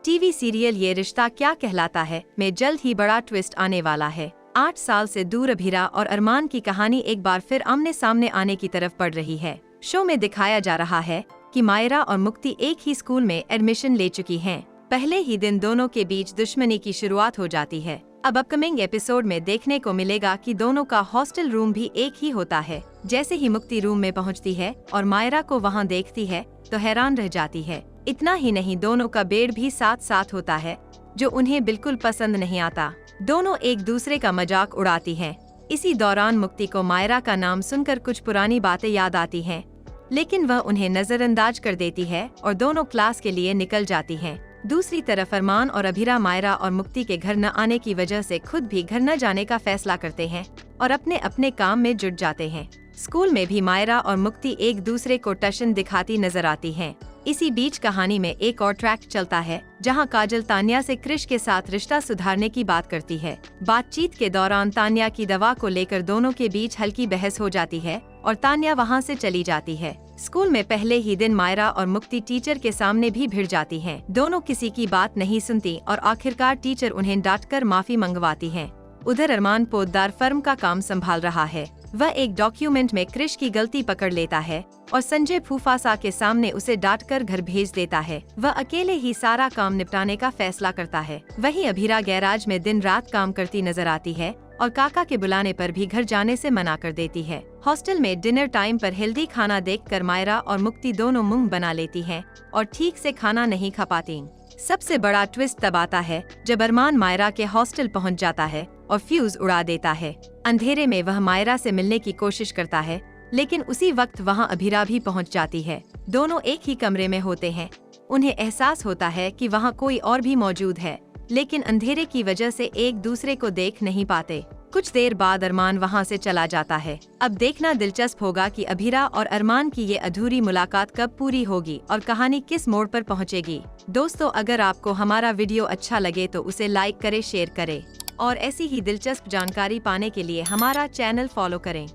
TV serial ये रिश्ता क्या कहलाता है में जल्द ही बड़ा ट्विस्ट आने वाला है। 8 साल से दूर अभीरा और अरमान की कहानी एक बार फिर आमने सामने आने की तरफ बढ़ रही है। शो में दिखाया जा रहा है कि मायरा और मुक्ति एक ही स्कूल में एडमिशन ले चुकी हैं। पहले ही दिन दोनों के बीच दुश्मनी की शुरुआत हो जाती है। अब अपकमिंग एपिसोड में देखने को मिलेगा कि दोनों का हॉस्टल रूम भी एक ही होता है। जैसे ही मुक्ति रूम में पहुंचती है और मायरा को वहां देखती है तो हैरान रह जाती है। इतना ही नहीं, दोनों का बेड भी साथ साथ होता है, जो उन्हें बिल्कुल पसंद नहीं आता। दोनों एक दूसरे का मजाक उड़ाती हैं। इसी दौरान मुक्ति को मायरा का नाम सुनकर कुछ पुरानी बातें याद आती हैं, लेकिन वह उन्हें नजरअंदाज कर देती है और दोनों क्लास के लिए निकल जाती हैं। दूसरी तरफ अरमान और अभीरा मायरा और मुक्ति के घर न आने की वजह से खुद भी घर न जाने का फैसला करते हैं और अपने अपने काम में जुट जाते हैं। स्कूल में भी मायरा और मुक्ति एक दूसरे को टशन दिखाती नजर आती हैं। इसी बीच कहानी में एक और ट्रैक चलता है, जहां काजल तान्या से क्रिश के साथ रिश्ता सुधारने की बात करती है। बातचीत के दौरान तान्या की दवा को लेकर दोनों के बीच हल्की बहस हो जाती है और तान्या वहां से चली जाती है। स्कूल में पहले ही दिन मायरा और मुक्ति टीचर के सामने भी भिड़ जाती हैं। दोनों किसी की बात नहीं सुनती और आखिरकार टीचर उन्हें डांटकर माफी मंगवाती हैं। उधर अरमान पोद्दार फर्म का काम संभाल रहा है। वह एक डॉक्यूमेंट में क्रिश की गलती पकड़ लेता है और संजय फूफासा के सामने उसे डांटकर घर भेज देता है। वह अकेले ही सारा काम निपटाने का फैसला करता है। वहीं अभीरा गैराज में दिन रात काम करती नजर आती है और काका के बुलाने पर भी घर जाने से मना कर देती है। हॉस्टल में डिनर टाइम पर हेल्दी खाना देखकर मायरा और मुक्ति दोनों मुंह बना लेती हैं और ठीक से खाना नहीं खा पाती। सबसे बड़ा ट्विस्ट तब आता है जब अरमान मायरा के हॉस्टल पहुंच जाता है और फ्यूज उड़ा देता है। अंधेरे में वह मायरा से मिलने की कोशिश करता है, लेकिन उसी वक्त वहां अभीरा भी पहुंच जाती है। दोनों एक ही कमरे में होते हैं। उन्हें एहसास होता है कि वहां कोई और भी मौजूद है, लेकिन अंधेरे की वजह से एक दूसरे को देख नहीं पाते। कुछ देर बाद अरमान वहां से चला जाता है। अब देखना दिलचस्प होगा कि अभीरा और अरमान की ये अधूरी मुलाकात कब पूरी होगी और कहानी किस मोड़ पर पहुंचेगी। दोस्तों, अगर आपको हमारा वीडियो अच्छा लगे तो उसे लाइक करें, शेयर करें और ऐसी ही दिलचस्प जानकारी पाने के लिए हमारा चैनल फॉलो करें।